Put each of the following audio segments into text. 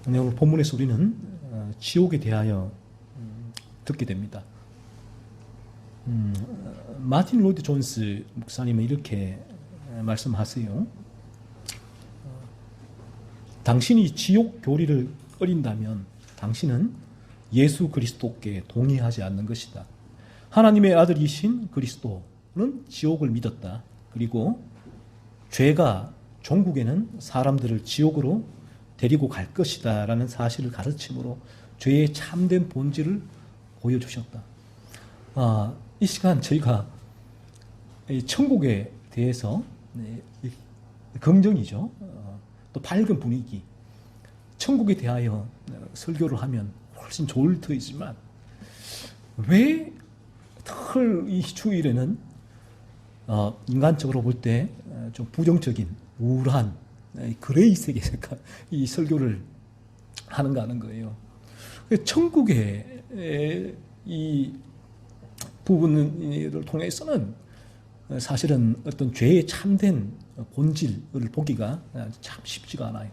오늘 본문에서 우리는 지옥에 대하여 듣게 됩니다. 마틴 로이드 존스 목사님은 이렇게 말씀하세요. 당신이 지옥 교리를 어린다면 당신은 예수 그리스도께 동의하지 않는 것이다. 하나님의 아들이신 그리스도는 지옥을 믿었다. 그리고 죄가 종국에는 사람들을 지옥으로 데리고 갈 것이다 라는 사실을 가르침으로 죄의 참된 본질을 보여주셨다. 이 시간 저희가 천국에 대해서 긍정이죠. 또 밝은 분위기, 천국에 대하여 설교를 하면 훨씬 좋을 터이지만 왜 늘 이 주일에는 인간적으로 볼 때 좀 부정적인 우울한 그레이 색의 이 설교를 하는가 하는 거예요. 천국의 이 부분을 통해서는 사실은 어떤 죄의 참된 본질을 보기가 참 쉽지가 않아요.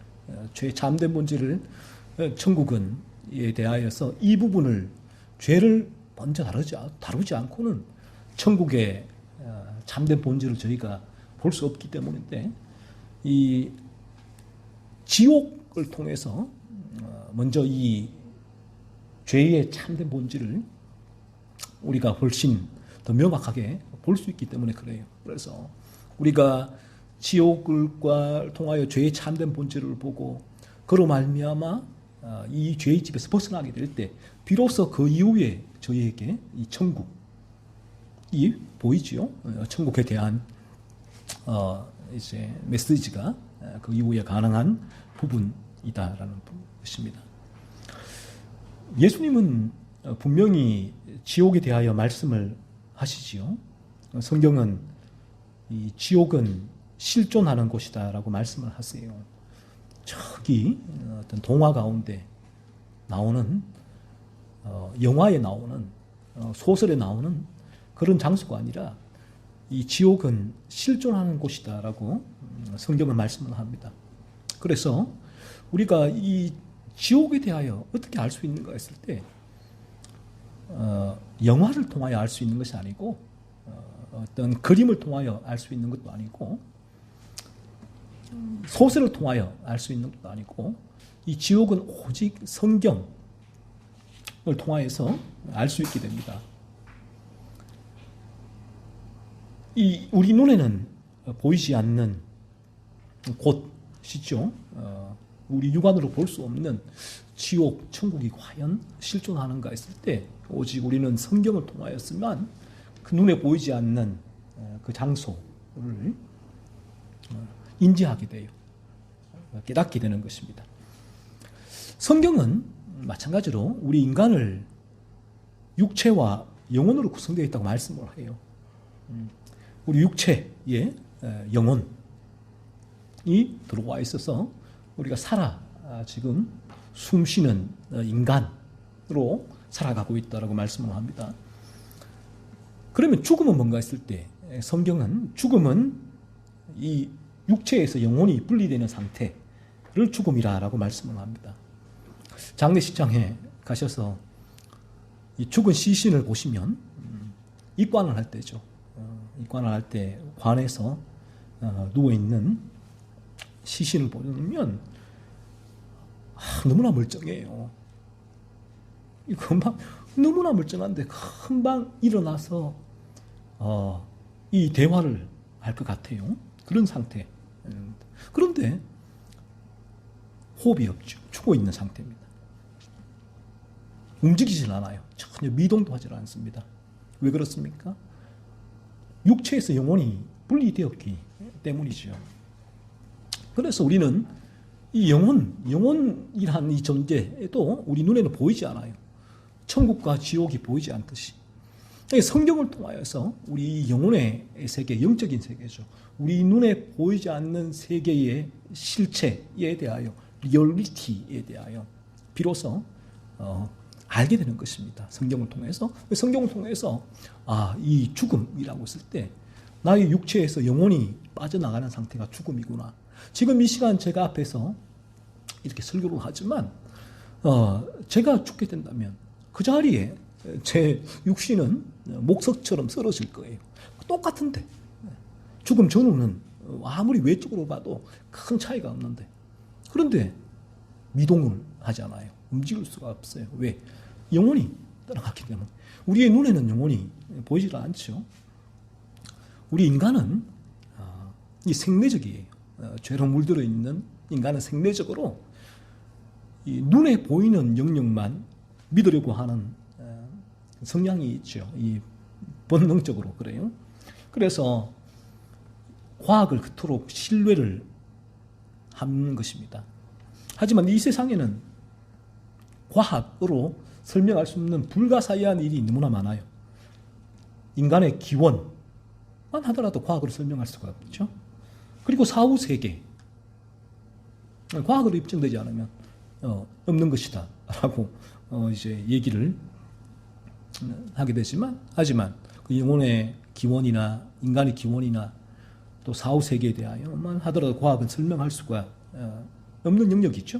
죄의 참된 본질을 천국은 에 대하여서 이 부분을 죄를 먼저 다루지 않고는 천국의 참된 본질을 저희가 볼 수 없기 때문인데 이 지옥을 통해서 먼저 이 죄의 참된 본질을 우리가 훨씬 더 명확하게 볼 수 있기 때문에 그래요. 그래서 우리가 지옥을 통하여 죄의 참된 본질을 보고 그로 말미암아 이 죄의 집에서 벗어나게 될 때 비로소 그 이후에 저희에게 이 천국이 보이지요. 천국에 대한 이제 메시지가 그 이후에 가능한 부분이다라는 것입니다. 예수님은 분명히 지옥에 대하여 말씀을 하시지요. 성경은 이 지옥은 실존하는 곳이다라고 말씀을 하세요. 저기 어떤 동화 가운데 나오는 영화에 나오는 소설에 나오는 그런 장소가 아니라 이 지옥은 실존하는 곳이다라고 성경은 말씀을 합니다. 그래서 우리가 이 지옥에 대하여 어떻게 알 수 있는가 했을 때 영화를 통하여 알 수 있는 것이 아니고 어떤 그림을 통하여 알 수 있는 것도 아니고 소설을 통하여 알 수 있는 것도 아니고 이 지옥은 오직 성경을 통하여서 알 수 있게 됩니다. 이 우리 눈에는 보이지 않는 곳이죠. 우리 육안으로 볼 수 없는 지옥, 천국이 과연 실존하는가 했을 때 오직 우리는 성경을 통하였으면 그 눈에 보이지 않는 그 장소를 인지하게 돼요. 깨닫게 되는 것입니다. 성경은 마찬가지로 우리 인간을 육체와 영혼으로 구성되어 있다고 말씀을 해요. 우리 육체에 영혼이 들어와 있어서 우리가 지금 숨쉬는 인간으로 살아가고 있다고 말씀을 합니다. 그러면 죽음은 뭔가 했을 때 성경은 죽음은 이 육체에서 영혼이 분리되는 상태를 죽음이라고 말씀을 합니다. 장례식장에 가셔서 이 죽은 시신을 보시면 입관을 할 때죠. 입관을 할 때 관에서 누워있는 시신을 보면 너무나 멀쩡해요. 금방 너무나 멀쩡한데 금방 일어나서 이 대화를 할 것 같아요. 그런 상태. 그런데 호흡이 없죠. 죽어있는 상태입니다. 움직이질 않아요. 전혀 미동도 하질 않습니다. 왜 그렇습니까? 육체에서 영혼이 분리되었기 때문이죠. 그래서 우리는 이 영혼이라는 이 존재도 우리 눈에는 보이지 않아요. 천국과 지옥이 보이지 않듯이. 성경을 통하여서 우리 영혼의 세계, 영적인 세계죠. 우리 눈에 보이지 않는 세계의 실체에 대하여, 리얼리티에 대하여 비로소 알게 되는 것입니다. 성경을 통해서. 성경을 통해서 이 죽음이라고 했을 때 나의 육체에서 영혼이 빠져나가는 상태가 죽음이구나. 지금 이 시간 제가 앞에서 이렇게 설교를 하지만 제가 죽게 된다면 그 자리에 제 육신은 목석처럼 쓰러질 거예요. 똑같은데 죽음 전후는 아무리 외적으로 봐도 큰 차이가 없는데, 그런데 미동을 하지 않아요. 움직일 수가 없어요. 왜? 영혼이 떠나갔기 때문에. 우리의 눈에는 영혼이 보이질 않죠. 우리 인간은 이 생내적이에요. 죄로 물들어 있는 인간은 생내적으로 이 눈에 보이는 영역만 믿으려고 하는 성향이 있죠. 이 본능적으로 그래요. 그래서 과학을 그토록 신뢰를 하는 것입니다. 하지만 이 세상에는 과학으로 설명할 수 없는 불가사의한 일이 너무나 많아요. 인간의 기원만 하더라도 과학으로 설명할 수가 없죠. 그리고 사후 세계, 과학으로 입증되지 않으면 없는 것이다 라고 이제 얘기를 하게 되지만, 하지만 그 영혼의 기원이나 인간의 기원이나 또 사후 세계에 대하여만 하더라도 과학은 설명할 수가 없는 영역이죠.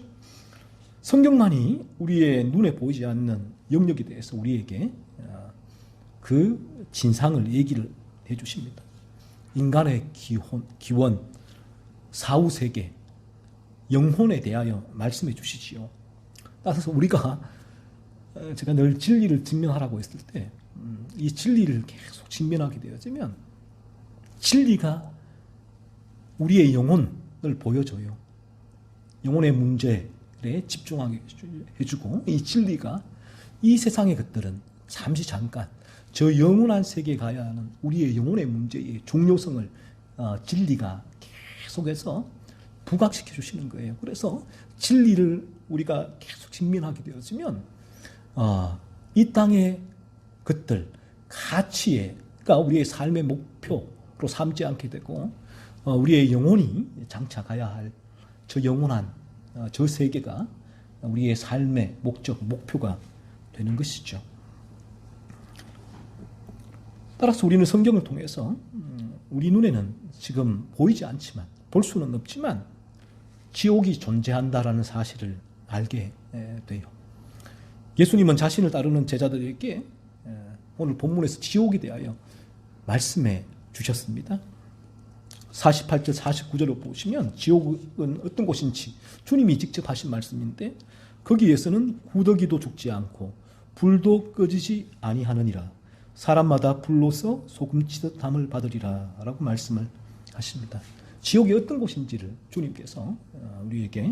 성경만이 우리의 눈에 보이지 않는 영역에 대해서 우리에게 그 진상을 얘기를 해주십니다. 인간의 기원, 사후 세계, 영혼에 대하여 말씀해 주시지요. 따라서 우리가 제가 늘 진리를 증명하라고 했을 때 이 진리를 계속 직면하게 되어지면 진리가 우리의 영혼을 보여줘요. 영혼의 문제에 집중하게 해주고, 이 진리가 이 세상의 것들은 잠시 잠깐 저 영원한 세계에 가야 하는 우리의 영혼의 문제의 중요성을 진리가 계속해서 부각시켜 주시는 거예요. 그래서 진리를 우리가 계속 직면하게 되어지면 이 땅의 것들, 가치에, 그러니까 우리의 삶의 목표로 삼지 않게 되고 우리의 영혼이 장차 가야 할 저 영원한 저 세계가 우리의 삶의 목적, 목표가 되는 것이죠. 따라서 우리는 성경을 통해서 우리 눈에는 지금 보이지 않지만, 볼 수는 없지만 지옥이 존재한다라는 사실을 알게 돼요. 예수님은 자신을 따르는 제자들에게 오늘 본문에서 지옥에 대하여 말씀해 주셨습니다. 48절 49절을 보시면 지옥은 어떤 곳인지 주님이 직접 하신 말씀인데, 거기에서는 구더기도 죽지 않고 불도 꺼지지 아니하느니라, 사람마다 불로서 소금치듯 담을 받으리라 라고 말씀을 하십니다. 지옥이 어떤 곳인지를 주님께서 우리에게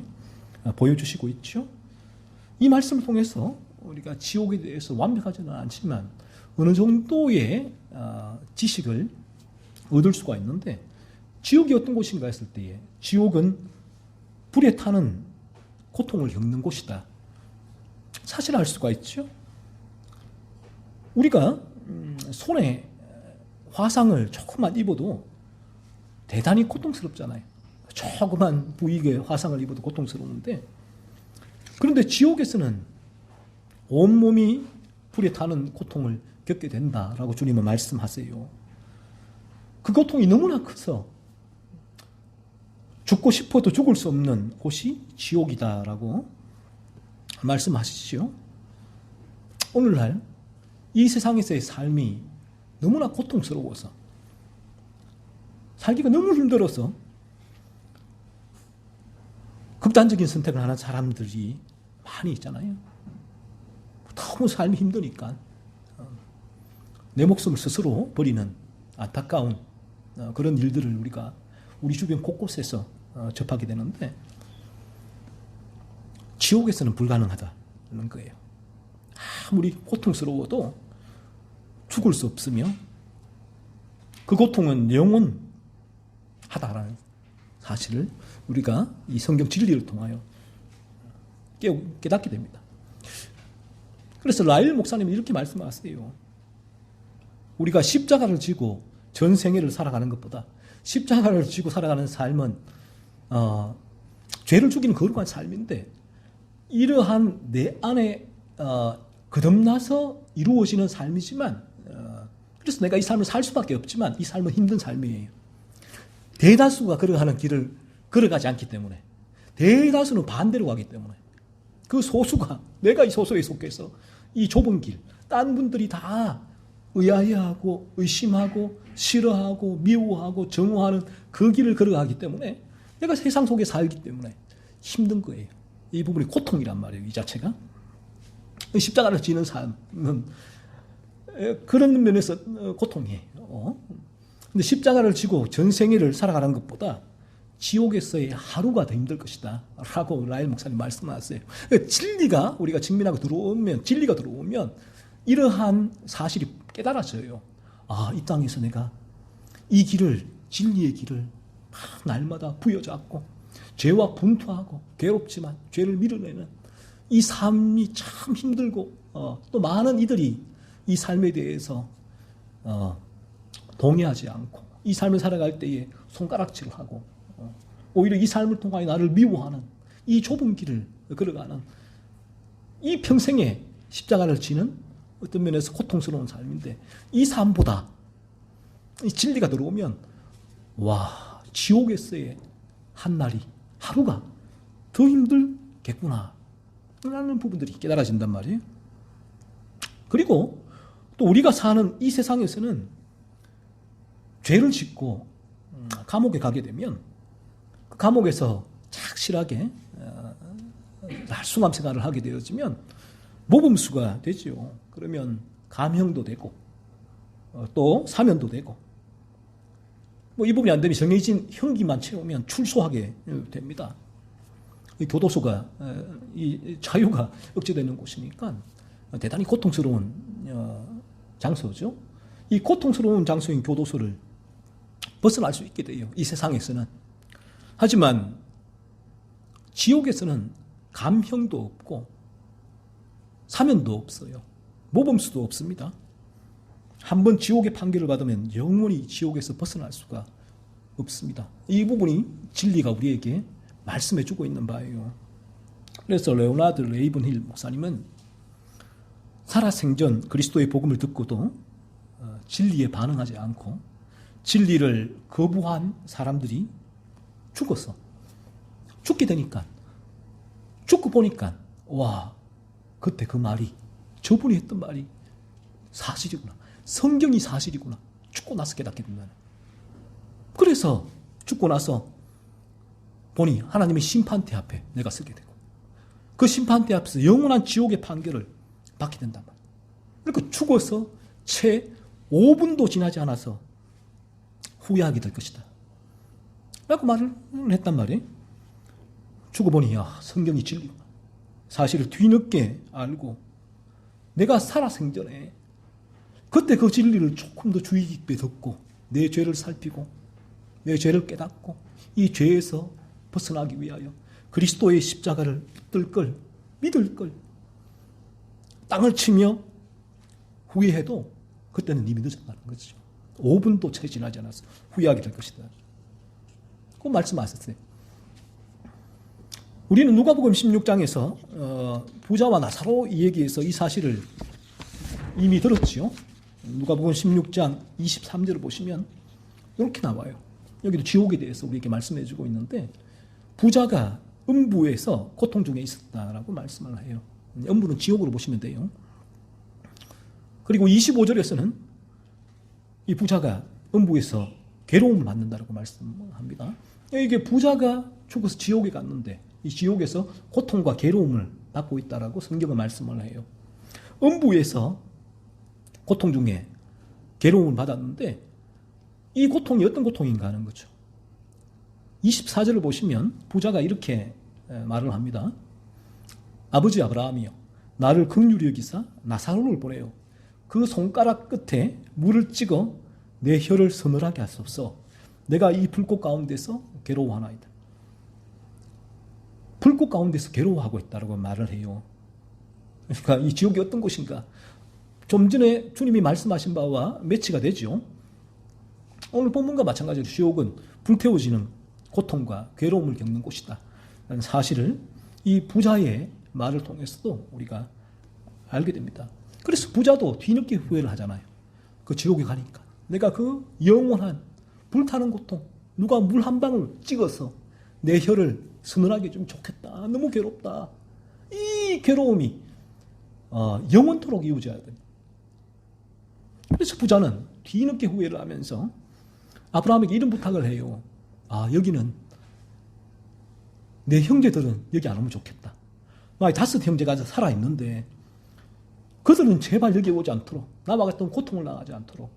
보여주시고 있죠. 이 말씀을 통해서 우리가 지옥에 대해서 완벽하지는 않지만 어느 정도의 지식을 얻을 수가 있는데, 지옥이 어떤 곳인가 했을 때에 지옥은 불에 타는 고통을 겪는 곳이다, 사실 알 수가 있죠. 우리가 손에 화상을 조금만 입어도 대단히 고통스럽잖아요. 조그만 부위에 화상을 입어도 고통스러운데, 그런데 지옥에서는 온몸이 불에 타는 고통을 겪게 된다라고 주님은 말씀하세요. 그 고통이 너무나 커서 죽고 싶어도 죽을 수 없는 곳이 지옥이다라고 말씀하시죠. 오늘날 이 세상에서의 삶이 너무나 고통스러워서, 살기가 너무 힘들어서 극단적인 선택을 하는 사람들이 많이 있잖아요. 너무 삶이 힘드니까 내 목숨을 스스로 버리는 안타까운 그런 일들을 우리가 우리 주변 곳곳에서 접하게 되는데, 지옥에서는 불가능하다는 거예요. 아무리 고통스러워도 죽을 수 없으며 그 고통은 영원하다라는 사실을 우리가 이 성경 진리를 통하여 깨닫게 됩니다. 그래서 라일 목사님이 이렇게 말씀하세요. 우리가 십자가를 지고 전 생애를 살아가는 것보다 십자가를 지고 살아가는 삶은 죄를 죽이는 거룩한 삶인데, 이러한 내 안에 거듭나서 이루어지는 삶이지만, 그래서 내가 이 삶을 살 수밖에 없지만 이 삶은 힘든 삶이에요. 대다수가 걸어가는 길을 걸어가지 않기 때문에, 대다수는 반대로 가기 때문에 그 소수가, 내가 이 소수에 속해서 이 좁은 길, 딴 분들이 다 의아해하고 의심하고 싫어하고 미워하고 정오하는 그 길을 걸어가기 때문에 내가 세상 속에 살기 때문에 힘든 거예요. 이 부분이 고통이란 말이에요. 이 자체가. 십자가를 지는 삶은 그런 면에서 고통이에요. 근데 십자가를 지고 전생애를 살아가는 것보다 지옥에서의 하루가 더 힘들 것이다 라고 라엘 목사님 말씀하셨어요. 진리가 우리가 직면하고 들어오면, 진리가 들어오면 이러한 사실이 깨달아져요. 아, 이 땅에서 내가 이 길을, 진리의 길을 날마다 부여잡고 죄와 분투하고 괴롭지만 죄를 밀어내는 이 삶이 참 힘들고 또 많은 이들이 이 삶에 대해서 동의하지 않고 이 삶을 살아갈 때에 손가락질을 하고 오히려 이 삶을 통하여 나를 미워하는 이 좁은 길을 걸어가는 이 평생에 십자가를 지는 어떤 면에서 고통스러운 삶인데 이 삶보다 이 진리가 들어오면 와, 지옥에서의 한 날이, 하루가 더 힘들겠구나 라는 부분들이 깨달아진단 말이에요. 그리고 또 우리가 사는 이 세상에서는 죄를 짓고 감옥에 가게 되면 그 감옥에서 착실하게 날숭암 생활을 하게 되어지면 모범수가 되죠. 그러면 감형도 되고 또 사면도 되고 뭐 이 부분이 안 되면 정해진 형기만 채우면 출소하게 됩니다. 이 교도소가 이 자유가 억제되는 곳이니까 대단히 고통스러운 장소죠. 이 고통스러운 장소인 교도소를 벗어날 수 있게 돼요. 이 세상에서는. 하지만 지옥에서는 감형도 없고 사면도 없어요. 모범수도 없습니다. 한번 지옥의 판결을 받으면 영원히 지옥에서 벗어날 수가 없습니다. 이 부분이 진리가 우리에게 말씀해주고 있는 바예요. 그래서 레오나드 레이븐힐 목사님은 살아생전 그리스도의 복음을 듣고도 진리에 반응하지 않고 진리를 거부한 사람들이 죽었어. 죽게 되니까 죽고 보니까 와, 그때 그 말이, 저분이 했던 말이 사실이구나. 성경이 사실이구나. 죽고 나서 깨닫게 된다. 그래서 죽고 나서 보니 하나님의 심판대 앞에 내가 서게 되고 그 심판대 앞에서 영원한 지옥의 판결을 받게 된단 말이야. 그러니까 죽어서 채 5분도 지나지 않아서 후회하게 될 것이다 라고 말을 했단 말이에요. 죽어보니 야, 성경이 진리구나. 사실을 뒤늦게 알고 내가 살아생전에 그때 그 진리를 조금 더 주의 깊게 듣고 내 죄를 살피고 내 죄를 깨닫고 이 죄에서 벗어나기 위하여 그리스도의 십자가를 붙들 걸, 믿을 걸, 땅을 치며 후회해도 그때는 이미 늦었다는 거죠. 5분도 채 지나지 않아서 후회하게 될 것이다. 그 말씀하셨어요. 우리는 누가복음 16장에서 부자와 나사로 이 얘기에서 이 사실을 이미 들었지요. 누가복음 16장 23절을 보시면 이렇게 나와요. 여기도 지옥에 대해서 우리에게 말씀해 주고 있는데 부자가 음부에서 고통 중에 있었다라고 말씀을 해요. 음부는 지옥으로 보시면 돼요. 그리고 25절에서는 이 부자가 음부에서 괴로움을 받는다라고 말씀합니다. 이게 부자가 죽어서 지옥에 갔는데 이 지옥에서 고통과 괴로움을 받고 있다라고 성경은 말씀을 해요. 음부에서 고통 중에 괴로움을 받았는데 이 고통이 어떤 고통인가 하는 거죠. 24절을 보시면 부자가 이렇게 말을 합니다. 아버지 아브라함이여, 나를 긍휼히 여기사 나사로를 보내요. 그 손가락 끝에 물을 찍어 내 혀를 서늘하게 하소서. 내가 이 불꽃 가운데서 괴로워하나이다. 불꽃 가운데서 괴로워하고 있다고 말을 해요. 그러니까 이 지옥이 어떤 곳인가? 좀 전에 주님이 말씀하신 바와 매치가 되죠. 오늘 본문과 마찬가지로 지옥은 불태워지는 고통과 괴로움을 겪는 곳이다 라는 사실을 이 부자의 말을 통해서도 우리가 알게 됩니다. 그래서 부자도 뒤늦게 후회를 하잖아요. 그 지옥에 가니까 내가 그 영원한 불타는 고통, 누가 물 한 방울 찍어서 내 혀를 서늘하게 좀 좋겠다, 너무 괴롭다, 이 괴로움이 영원토록 이어져야 됩니다. 그래서 부자는 뒤늦게 후회를 하면서 아브라함에게 이런 부탁을 해요. 여기는 내 형제들은 여기 안 오면 좋겠다. 막 5 형제가 살아있는데 그들은 제발 여기 오지 않도록, 나와 같은 고통을 당하지 않도록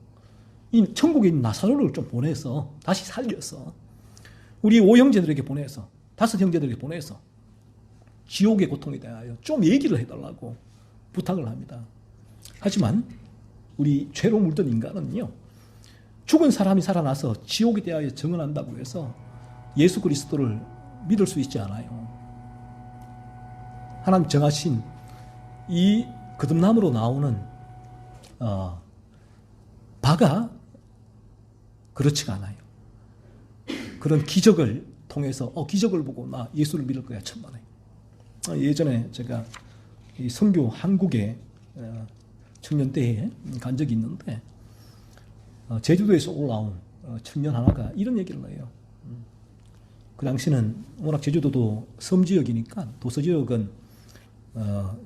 이 천국에 있는 나사로를 좀 보내서 다시 살려서 우리 5 형제들에게 보내서 5 형제들에게 보내서 지옥의 고통에 대하여 좀 얘기를 해달라고 부탁을 합니다. 하지만 우리 죄로 물든 인간은요, 죽은 사람이 살아나서 지옥에 대하여 증언한다고 해서 예수 그리스도를 믿을 수 있지 않아요. 하나님 정하신 이 거듭남으로 나오는 바가 그렇지가 않아요. 그런 기적을 통해서 기적을 보고 나 예수를 믿을 거야 천만에. 예전에 제가 이 선교 한국에 청년대회에 간 적이 있는데 제주도에서 올라온 청년 하나가 이런 얘기를 해요. 그 당시는 워낙 제주도도 섬지역이니까 도서지역은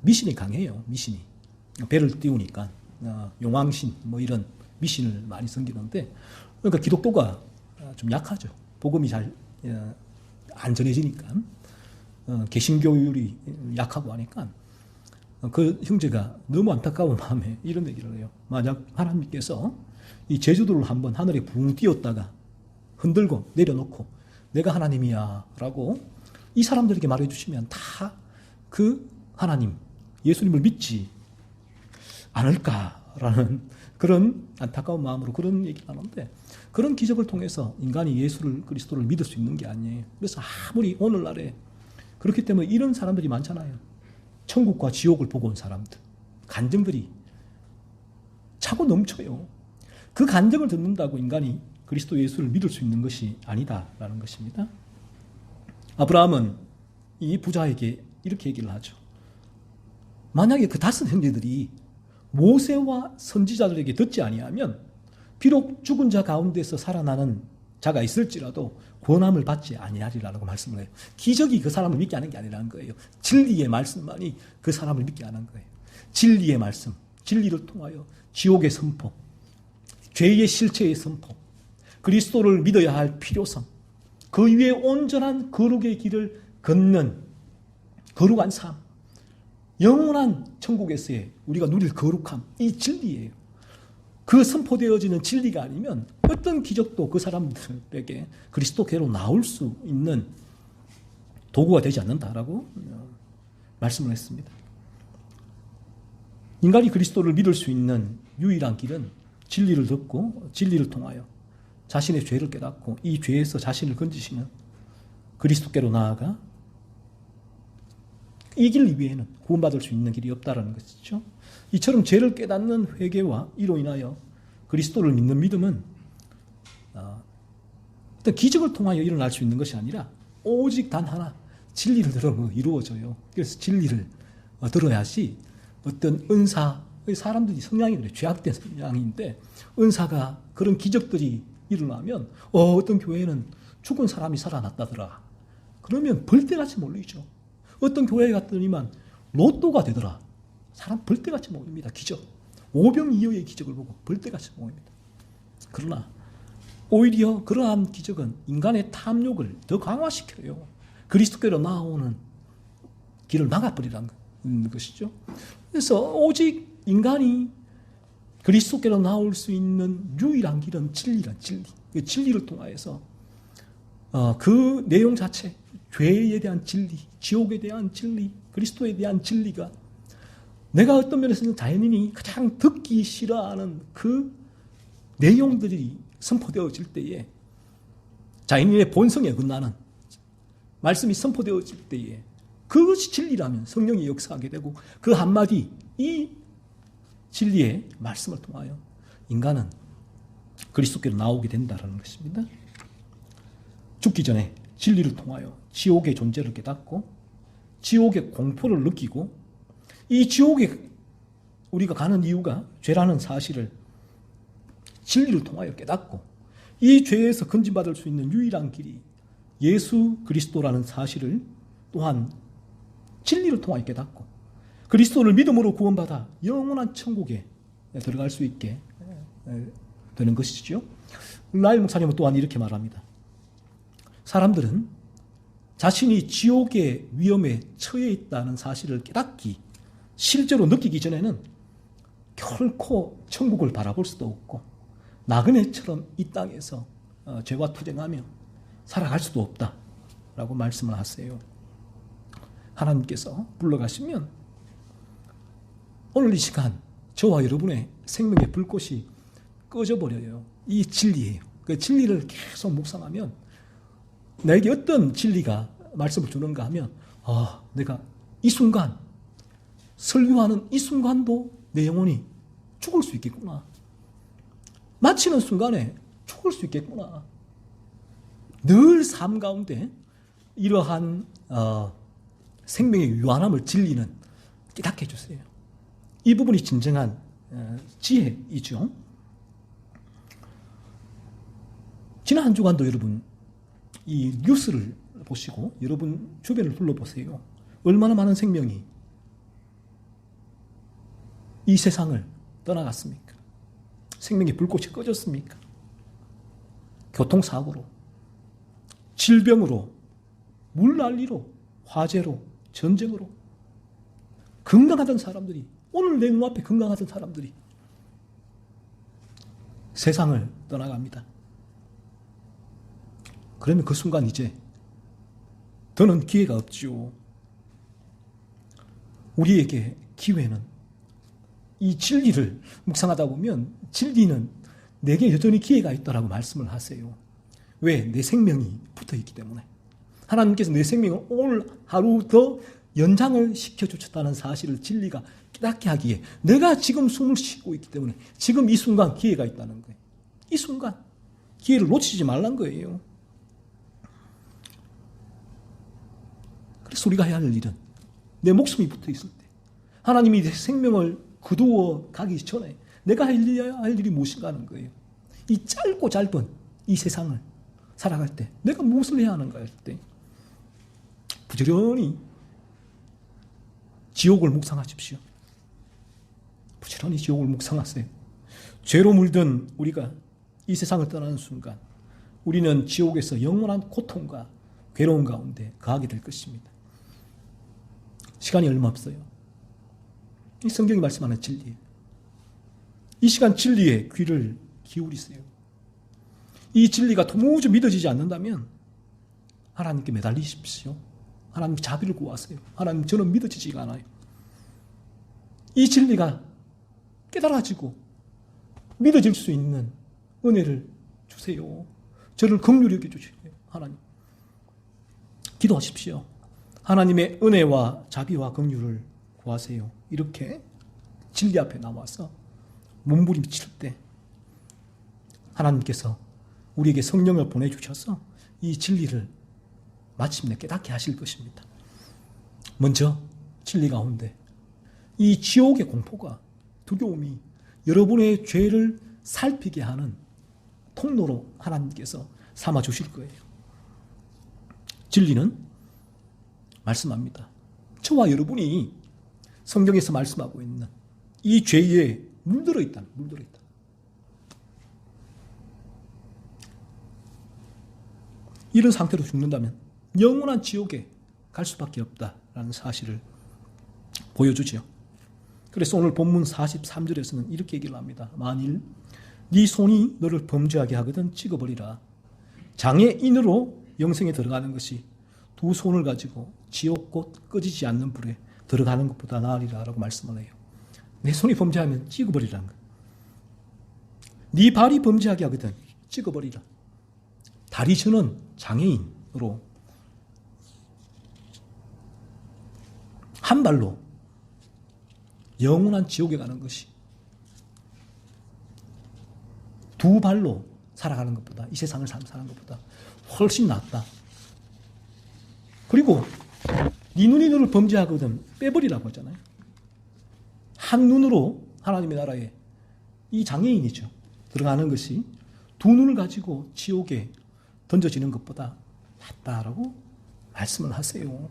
미신이 강해요. 미신이 배를 띄우니까 용왕신 뭐 이런 미신을 많이 섬기는데, 그러니까 기독교가 좀 약하죠. 복음이 잘 안 전해지니까 개신교율이 약하고 하니까 그 형제가 너무 안타까운 마음에 이런 얘기를 해요. 만약 하나님께서 이 제주도를 한번 하늘에 붕 띄웠다가 흔들고 내려놓고 내가 하나님이야 라고 이 사람들에게 말해주시면 다 그 하나님 예수님을 믿지 않을까라는 그런 안타까운 마음으로 그런 얘기를 하는데, 그런 기적을 통해서 인간이 예수를 그리스도를 믿을 수 있는 게 아니에요. 그래서 아무리 오늘날에 그렇기 때문에 이런 사람들이 많잖아요. 천국과 지옥을 보고 온 사람들, 간증들이 차고 넘쳐요. 그 간증을 듣는다고 인간이 그리스도 예수를 믿을 수 있는 것이 아니다라는 것입니다. 아브라함은 이 부자에게 이렇게 얘기를 하죠. 만약에 그 5 형제들이 모세와 선지자들에게 듣지 아니하면 비록 죽은 자 가운데서 살아나는 자가 있을지라도 권함을 받지 아니하리라고 말씀을 해요. 기적이 그 사람을 믿게 하는 게 아니라는 거예요. 진리의 말씀만이 그 사람을 믿게 하는 거예요. 진리의 말씀, 진리를 통하여 지옥의 선포, 죄의 실체의 선포, 그리스도를 믿어야 할 필요성, 그 위에 온전한 거룩의 길을 걷는 거룩한 삶, 영원한 천국에서의 우리가 누릴 거룩함, 이 진리예요. 그 선포되어지는 진리가 아니면 어떤 기적도 그 사람들에게 그리스도께로 나올 수 있는 도구가 되지 않는다라고 말씀을 했습니다. 인간이 그리스도를 믿을 수 있는 유일한 길은 진리를 듣고 진리를 통하여 자신의 죄를 깨닫고 이 죄에서 자신을 건지시면 그리스도께로 나아가 이 길 위에는 구원받을 수 있는 길이 없다라는 것이죠. 이처럼 죄를 깨닫는 회개와 이로 인하여 그리스도를 믿는 믿음은 어떤 기적을 통하여 일어날 수 있는 것이 아니라 오직 단 하나, 진리를 들으면 이루어져요. 그래서 진리를 들어야지 어떤 은사, 사람들이 성향이 그래요. 죄악된 성향인데 은사가 그런 기적들이 일어나면 어떤 교회는 죽은 사람이 살아났다더라. 그러면 벌떼같이 몰리죠. 어떤 교회에 갔더니만 로또가 되더라. 사람 벌떼같이 모입니다. 기적. 오병이어의 기적을 보고 벌떼같이 모입니다. 그러나 오히려 그러한 기적은 인간의 탐욕을 더 강화시켜요. 그리스도께로 나아오는 길을 막아버리라는 것이죠. 그래서 오직 인간이 그리스도께로 나올 수 있는 유일한 길은 진리란 진리. 그 진리를 통하여서 그 내용 자체, 죄에 대한 진리, 지옥에 대한 진리, 그리스도에 대한 진리가 내가 어떤 면에서는 자연인이 가장 듣기 싫어하는 그 내용들이 선포되어질 때에 자연인의 본성에 어긋나는 말씀이 선포되어질 때에 그것이 진리라면 성령이 역사하게 되고 그 한마디 이 진리의 말씀을 통하여 인간은 그리스도께로 나오게 된다는 것입니다. 죽기 전에 진리를 통하여 지옥의 존재를 깨닫고 지옥의 공포를 느끼고 이 지옥에 우리가 가는 이유가 죄라는 사실을 진리를 통하여 깨닫고 이 죄에서 건진받을 수 있는 유일한 길이 예수 그리스도라는 사실을 또한 진리를 통하여 깨닫고 그리스도를 믿음으로 구원받아 영원한 천국에 들어갈 수 있게 되는 것이죠. 라일 목사님은 또한 이렇게 말합니다. 사람들은 자신이 지옥의 위험에 처해 있다는 사실을 깨닫기, 실제로 느끼기 전에는 결코 천국을 바라볼 수도 없고 나그네처럼 이 땅에서 죄와 투쟁하며 살아갈 수도 없다라고 말씀을 하세요. 하나님께서 불러가시면 오늘 이 시간 저와 여러분의 생명의 불꽃이 꺼져버려요. 이 진리예요. 그 진리를 계속 묵상하면 나에게 어떤 진리가 말씀을 주는가 하면 내가 이 순간 설교하는 이 순간도 내 영혼이 죽을 수 있겠구나. 마치는 순간에 죽을 수 있겠구나. 늘 삶 가운데 이러한 생명의 유한함을 진리는 깨닫게 해주세요. 이 부분이 진정한 지혜이죠. 지난 한 주간도 여러분 이 뉴스를 보시고 여러분 주변을 둘러보세요. 얼마나 많은 생명이 이 세상을 떠나갔습니까? 생명의 불꽃이 꺼졌습니까? 교통사고로, 질병으로, 물난리로, 화재로, 전쟁으로 건강하던 사람들이, 오늘 내 눈앞에 건강하던 사람들이 세상을 떠나갑니다. 그러면 그 순간 이제 더는 기회가 없죠. 우리에게 기회는 이 진리를 묵상하다 보면 진리는 내게 여전히 기회가 있다라고 말씀을 하세요. 왜? 내 생명이 붙어있기 때문에. 하나님께서 내 생명을 오늘 하루 더 연장을 시켜주셨다는 사실을 진리가 깨닫게 하기에 내가 지금 숨을 쉬고 있기 때문에 지금 이 순간 기회가 있다는 거예요. 이 순간 기회를 놓치지 말란 거예요. 그래서 우리가 해야 할 일은 내 목숨이 붙어 있을 때 하나님이 내 생명을 거두어 가기 전에 내가 해야 할 일이 무엇인가 하는 거예요. 이 짧고 짧은 이 세상을 살아갈 때 내가 무엇을 해야 하는가 할 때 부지런히 지옥을 묵상하십시오. 부지런히 지옥을 묵상하세요. 죄로 물든 우리가 이 세상을 떠나는 순간 우리는 지옥에서 영원한 고통과 괴로움 가운데 거하게 될 것입니다. 시간이 얼마 없어요. 이 성경이 말씀하는 진리예요. 이 시간 진리에 귀를 기울이세요. 이 진리가 도무지 믿어지지 않는다면 하나님께 매달리십시오. 하나님 자비를 구하세요. 하나님 저는 믿어지지가 않아요. 이 진리가 깨달아지고 믿어질 수 있는 은혜를 주세요. 저를 긍휼히 여겨주세요. 하나님 기도하십시오. 하나님의 은혜와 자비와 긍휼을 구하세요. 이렇게 진리 앞에 나와서 몸부림칠 때 하나님께서 우리에게 성령을 보내주셔서 이 진리를 마침내 깨닫게 하실 것입니다. 먼저 진리 가운데 이 지옥의 공포가, 두려움이 여러분의 죄를 살피게 하는 통로로 하나님께서 삼아 주실 거예요. 진리는 말씀합니다. 저와 여러분이 성경에서 말씀하고 있는 이 죄에 물들어 있다. 이런 상태로 죽는다면 영원한 지옥에 갈 수밖에 없다라는 사실을 보여주죠. 그래서 오늘 본문 43절에서는 이렇게 얘기를 합니다. 만일 네 손이 너를 범죄하게 하거든 찍어버리라. 장애인으로 영생에 들어가는 것이 두 손을 가지고 지옥 곧 꺼지지 않는 불에 들어가는 것보다 나으리라 라고 말씀을 해요. 내 손이 범죄하면 찍어버리라는 거예요. 네 발이 범죄하게 하거든 찍어버리라. 다리 저는 장애인으로 한 발로 영원한 지옥에 가는 것이 두 발로 살아가는 것보다, 이 세상을 사는 것보다 훨씬 낫다. 그리고 네 눈이 너를 범죄하거든 빼버리라고 하잖아요. 한 눈으로 하나님의 나라에 이 장애인이죠. 들어가는 것이 두 눈을 가지고 지옥에 던져지는 것보다 낫다라고 말씀을 하세요.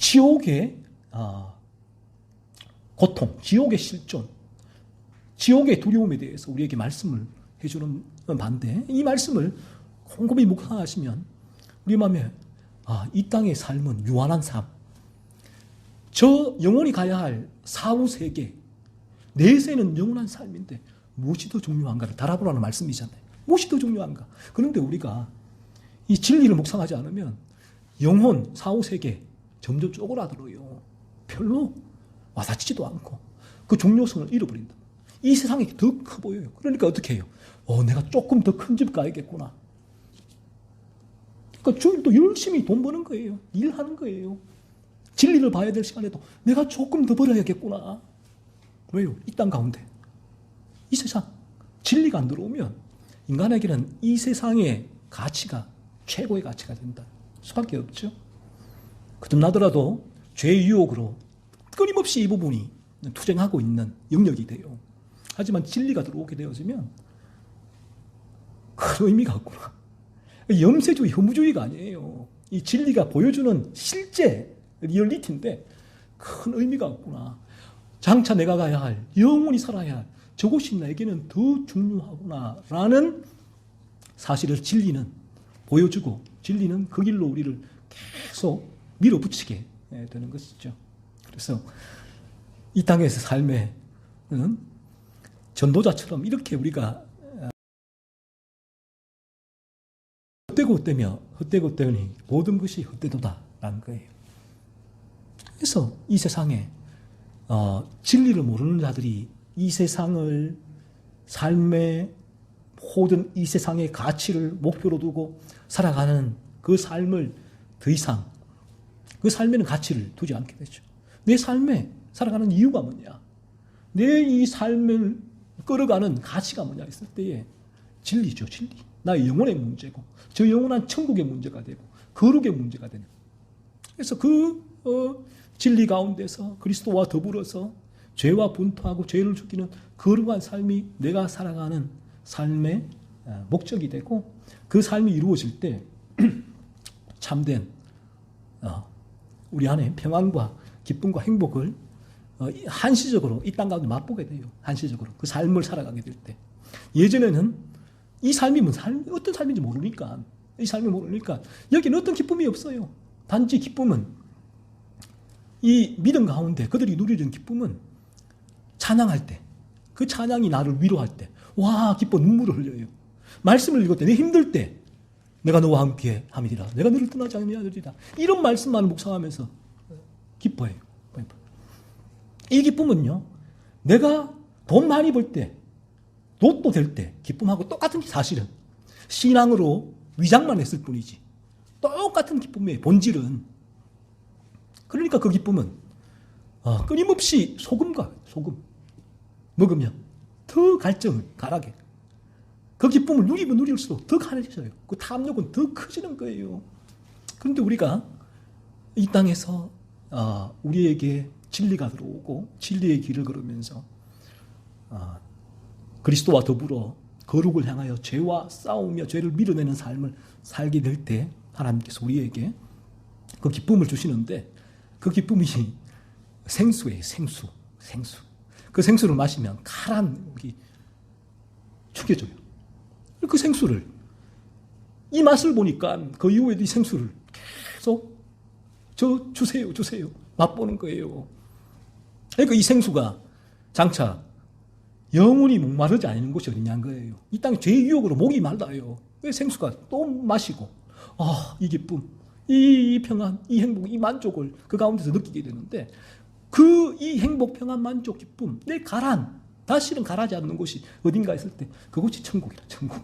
지옥의 고통, 지옥의 실존, 지옥의 두려움에 대해서 우리에게 말씀을 해주는 반대, 이 말씀을 곰곰이 묵상하시면 우리 마음에 이 땅의 삶은 유한한 삶, 저 영원히 가야 할 사후세계, 내세는 영원한 삶인데 무엇이 더 중요한가를 달아보라는 말씀이잖아요. 무엇이 더 중요한가? 그런데 우리가 이 진리를 묵상하지 않으면 영혼, 사후세계 점점 쪼그라들어요. 별로 와닿지도 않고 그 중요성을 잃어버린다. 이 세상이 더 커 보여요. 그러니까 어떻게 해요? 내가 조금 더 큰 집 가야겠구나. 그러니까 주일도 열심히 돈 버는 거예요. 일하는 거예요. 진리를 봐야 될 시간에도 내가 조금 더 벌어야겠구나. 왜요? 이 땅 가운데. 이 세상. 진리가 안 들어오면 인간에게는 이 세상의 가치가 최고의 가치가 된다. 수밖에 없죠. 거듭나더라도 죄의 유혹으로 끊임없이 이 부분이 투쟁하고 있는 영역이 돼요. 하지만 진리가 들어오게 되어지면 큰 의미가 없구나. 염세주의, 허무주의가 아니에요. 이 진리가 보여주는 실제 리얼리티인데 큰 의미가 없구나. 장차 내가 가야 할, 영원히 살아야 할 저곳이 나에게는 더 중요하구나라는 사실을 진리는 보여주고 진리는 그 길로 우리를 계속 밀어붙이게 되는 것이죠. 그래서 이 땅에서 삶의 전도자처럼 이렇게 우리가 헛되고 헛되며 헛되고 헛되니 모든 것이 헛되도다라는 거예요. 그래서 이 세상에 진리를 모르는 자들이 이 세상을 삶의 모든 이 세상의 가치를 목표로 두고 살아가는 그 삶을 더 이상 그 삶에는 가치를 두지 않게 되죠. 내 삶에 살아가는 이유가 뭐냐? 내 이 삶을 끌어가는 가치가 뭐냐 했을 때에 진리죠, 진리. 나의 영혼의 문제고 저 영원한 천국의 문제가 되고 거룩의 문제가 되는. 그래서 그 진리 가운데서 그리스도와 더불어서 죄와 분투하고 죄를 죽이는 거룩한 삶이 내가 살아가는 삶의 목적이 되고 그 삶이 이루어질 때 참된 우리 안에 평안과 기쁨과 행복을 한시적으로 이 땅 가운데 맛보게 돼요. 한시적으로 그 삶을 살아가게 될 때. 예전에는 이 삶이 어떤 삶인지 모르니까 이 삶이 모르니까 여기는 어떤 기쁨이 없어요. 단지 기쁨은 이 믿음 가운데 그들이 누리는 기쁨은 찬양할 때, 그 찬양이 나를 위로할 때, 와 기뻐 눈물을 흘려요. 말씀을 읽을 때, 내 힘들 때, 내가 너와 함께 함이리라, 내가 너를 떠나지 아니하리라, 이런 말씀만 묵상하면서 기뻐해요. 이 기쁨은요, 내가 돈 많이 벌 때, 로또 될 때 기쁨하고 똑같은 게 사실은 신앙으로 위장만 했을 뿐이지 똑같은 기쁨의 본질은, 그러니까 그 기쁨은 끊임없이 소금 먹으면 더 갈증을 가라게, 그 기쁨을 누리면 누릴수록 더 강해져요. 그 탐욕은 더 커지는 거예요. 그런데 우리가 이 땅에서 우리에게 진리가 들어오고 진리의 길을 걸으면서 그리스도와 더불어 거룩을 향하여 죄와 싸우며 죄를 밀어내는 삶을 살게 될 때 하나님께서 우리에게 그 기쁨을 주시는데, 그 기쁨이 생수예요. 생수. 그 생수를 마시면 가란 목이 죽여져요. 그 생수를, 이 맛을 보니까 그 이후에도 이 생수를 계속 주세요 맛보는 거예요. 그러니까 이 생수가 장차 영원히 목마르지 않는 곳이 어디냐는 거예요. 이 땅에 죄의 유혹으로 목이 말라요. 그 생수가 또 마시고 이 기쁨, 이 평안, 이 행복, 이 만족을 그 가운데서 느끼게 되는데, 이 행복, 평안, 만족, 기쁨, 내 가란, 다시는 가라지 않는 곳이 어딘가 있을 때 그곳이 천국이라, 천국.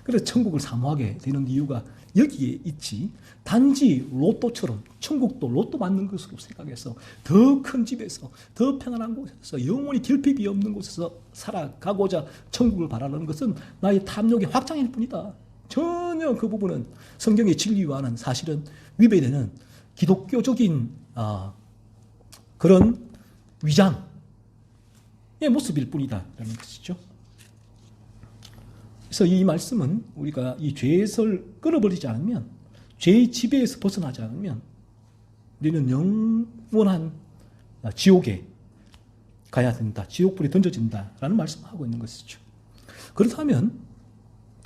그래서 천국을 사모하게 되는 이유가 여기에 있지, 단지 로또처럼 천국도 로또 맞는 것으로 생각해서 더 큰 집에서 더 평안한 곳에서 영원히 결핍이 없는 곳에서 살아가고자 천국을 바라는 것은 나의 탐욕의 확장일 뿐이다. 전혀 그 부분은 성경의 진리와는 사실은 위배되는 기독교적인 그런 위장의 모습일 뿐이다라는 것이죠. 그래서 이 말씀은 우리가 이 죄에서 끊어버리지 않으면, 죄의 지배에서 벗어나지 않으면 우리는 영원한 지옥에 가야 된다. 지옥불에 던져진다라는 말씀을 하고 있는 것이죠. 그렇다면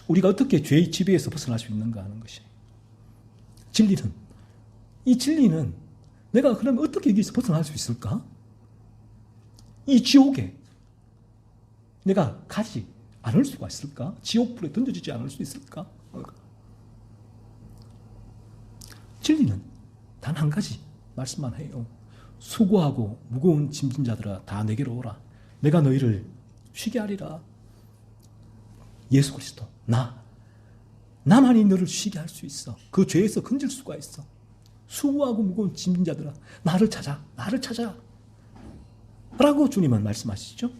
우리가 어떻게 죄의 지배에서 벗어날 수 있는가 하는 것이에요. 이 진리는 내가 그러면 어떻게 여기서 벗어날 수 있을까? 이 지옥에 내가 가지 않을 수가 있을까? 지옥불에 던져지지 않을 수 있을까? 진리는 단 한 가지 말씀만 해요. 수고하고 무거운 짐진 자들아 다 내게로 오라. 내가 너희를 쉬게 하리라. 예수 그리스도 나만이 너를 쉬게 할 수 있어. 그 죄에서 건질 수가 있어. 수고하고 무거운 짐진 자들아 나를 찾아 라고 주님은 말씀하시죠.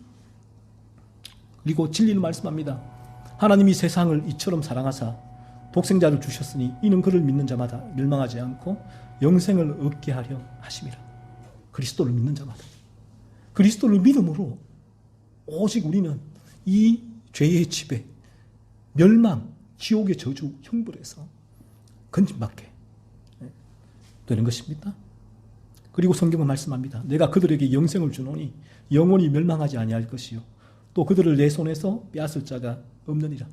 그리고 진리는 말씀합니다. 하나님이 세상을 이처럼 사랑하사 독생자를 주셨으니 이는 그를 믿는 자마다 멸망하지 않고 영생을 얻게 하려 하심이라. 그리스도를 믿는 자마다. 그리스도를 믿음으로 오직 우리는 이 죄의 지배, 멸망, 지옥의 저주, 형벌에서 건짐받게 되는 것입니다. 그리고 성경은 말씀합니다. 내가 그들에게 영생을 주노니 영원히 멸망하지 아니할 것이요 또 그들을 내 손에서 빼앗을 자가 없느니라.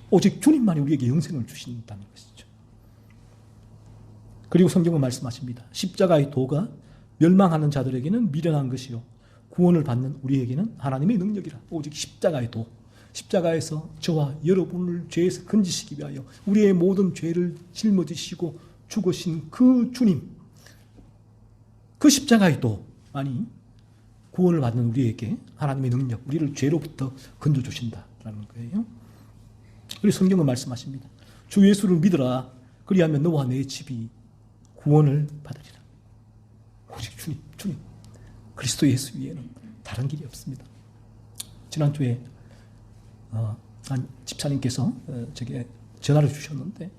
오직 주님만이 우리에게 영생을 주신다는 것이죠. 그리고 성경은 말씀하십니다. 십자가의 도가 멸망하는 자들에게는 미련한 것이요 구원을 받는 우리에게는 하나님의 능력이라. 오직 십자가의 도, 십자가에서 저와 여러분을 죄에서 건지시기 위하여 우리의 모든 죄를 짊어지시고 죽으신 그 주님, 그 십자가의 도, 아니 구원을 받는 우리에게 하나님의 능력, 우리를 죄로부터 건져주신다라는 거예요. 그리고 성경은 말씀하십니다. 주 예수를 믿으라. 그리하면 너와 내 집이 구원을 받으리라. 오직 주님, 그리스도 예수 위에는 다른 길이 없습니다. 지난주에 한 집사님께서 제게 전화를 주셨는데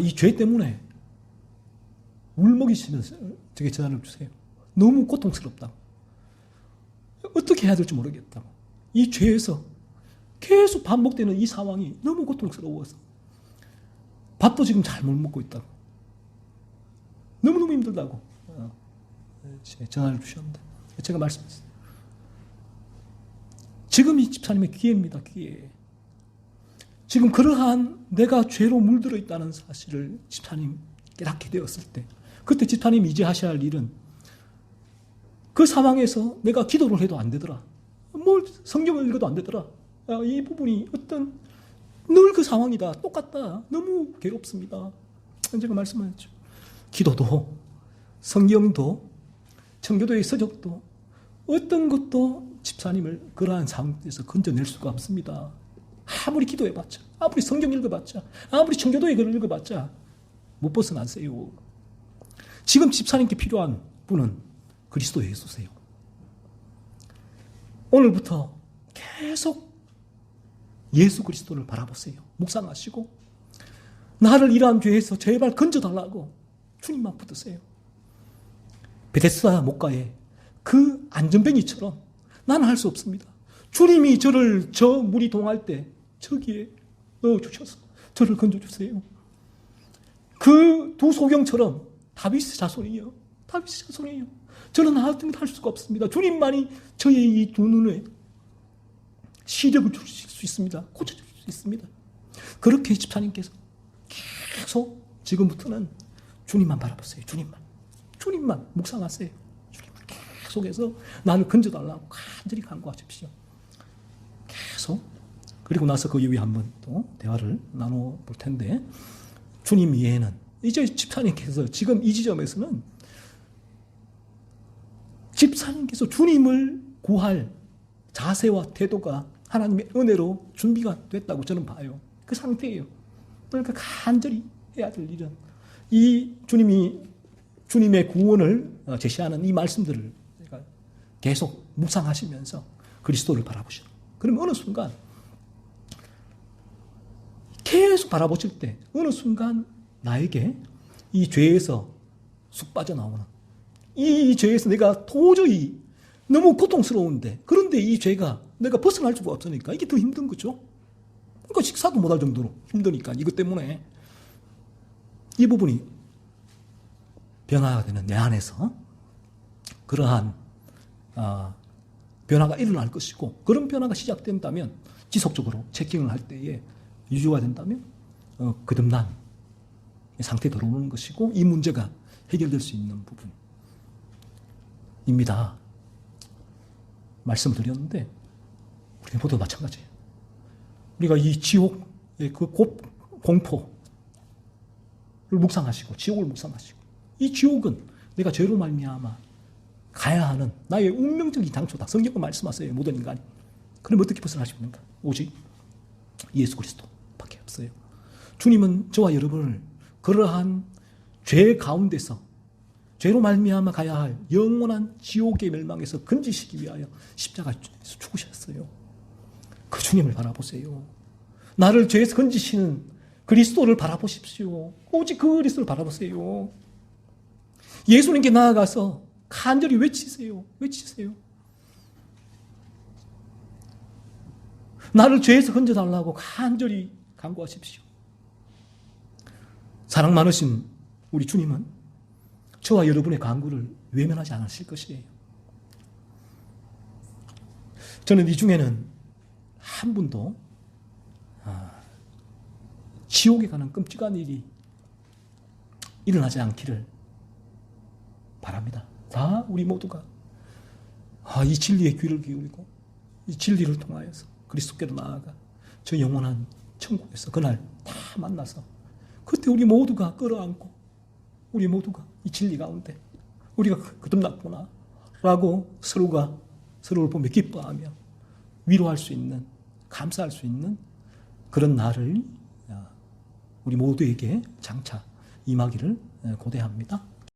이 죄 때문에 울먹이시면서 제게 전화를 주세요. 너무 고통스럽다고. 어떻게 해야 될지 모르겠다고. 이 죄에서 계속 반복되는 이 상황이 너무 고통스러워서 밥도 지금 잘 못 먹고 있다고. 너무너무 힘들다고 전화를 주셨는데 제가 말씀했어요. 지금 이 집사님의 기회입니다. 기회. 지금 그러한 내가 죄로 물들어 있다는 사실을 집사님 깨닫게 되었을 때 그때 집사님이 이제 하셔야 할 일은 그 상황에서 내가 기도를 해도 안 되더라. 뭘 성경을 읽어도 안 되더라. 이 부분이 어떤 늘 그 상황이다. 똑같다. 너무 괴롭습니다. 제가 말씀하셨죠. 기도도 성경도 청교도의 서적도 어떤 것도 집사님을 그러한 상황에서 건져낼 수가 없습니다. 아무리 기도해봤자, 아무리 성경 읽어봤자, 아무리 청교도의 글을 읽어봤자 못 벗어나세요. 지금 집사님께 필요한 분은 그리스도 예수세요. 오늘부터 계속 예수 그리스도를 바라보세요. 묵상하시고 나를 이러한 죄에서 제발 건져달라고 주님만 붙드세요. 베데스다 목가에 그 안전뱅이처럼 나는 할 수 없습니다. 주님이 저를 저 물이 동할 때 저기에 넣어주셔서 저를 건져주세요. 그 두 소경처럼 다윗의 자손이요. 저는 아무튼 할 수가 없습니다. 주님만이 저의 이 두 눈에 시력을 주실 수 있습니다. 고쳐줄 수 있습니다. 그렇게 집사님께서 계속 지금부터는 주님만 바라보세요. 주님만 묵상하세요. 주님만 계속해서 나를 건져달라고 간절히 간구하십시오. 계속. 그리고 나서 그 이후에 한번 또 대화를 나눠볼 텐데 주님 이외에는 이제 집사님께서 지금 이 지점에서는 집사님께서 주님을 구할 자세와 태도가 하나님의 은혜로 준비가 됐다고 저는 봐요. 그 상태예요. 그러니까 간절히 해야 될 일은 이 주님의 구원을 제시하는 이 말씀들을 계속 묵상하시면서 그리스도를 바라보시오. 그러면 어느 순간 계속 바라보실 때 어느 순간 나에게 이 죄에서 쑥 빠져나오는 이 죄에서 내가 도저히 너무 고통스러운데 그런데 이 죄가 내가 벗어날 수가 없으니까 이게 더 힘든 거죠. 그러니까 식사도 못할 정도로 힘드니까 이것 때문에 이 부분이 변화가 되는 내 안에서 그러한 변화가 일어날 것이고, 그런 변화가 시작된다면 지속적으로 체킹을 할 때에 유지가 된다면 거듭난 상태에 들어오는 것이고, 이 문제가 해결될 수 있는 부분입니다. 말씀을 드렸는데 우리 모두 마찬가지예요. 우리가 이 지옥의 그 공포를 묵상하시고, 지옥을 묵상하시고, 이 지옥은 내가 죄로 말미암아 가야 하는 나의 운명적인 장소다. 성경은 말씀하세요. 모든 인간이. 그럼 어떻게 벗어나십니까? 오직 예수 그리스도밖에 없어요. 주님은 저와 여러분을 그러한 죄 가운데서, 죄로 말미암아 가야 할 영원한 지옥의 멸망에서 건지시기 위하여 십자가에서 죽으셨어요. 그 주님을 바라보세요. 나를 죄에서 건지시는 그리스도를 바라보십시오. 오직 그 그리스도를 바라보세요. 예수님께 나아가서 간절히 외치세요. 외치세요. 나를 죄에서 건져달라고 간절히 간구하십시오. 사랑 많으신 우리 주님은 저와 여러분의 간구를 외면하지 않으실 것이에요. 저는 이 중에는 한 분도 지옥에 가는 끔찍한 일이 일어나지 않기를 바랍니다. 다 우리 모두가 이 진리에 귀를 기울이고 이 진리를 통하여서 그리스도께로 나아가 저 영원한 천국에서 그날 다 만나서 그때 우리 모두가 끌어안고 우리 모두가 이 진리 가운데 우리가 거듭났구나 라고 서로가 서로를 보며 기뻐하며 위로할 수 있는, 감사할 수 있는 그런 날을 우리 모두에게 장차 임하기를 고대합니다.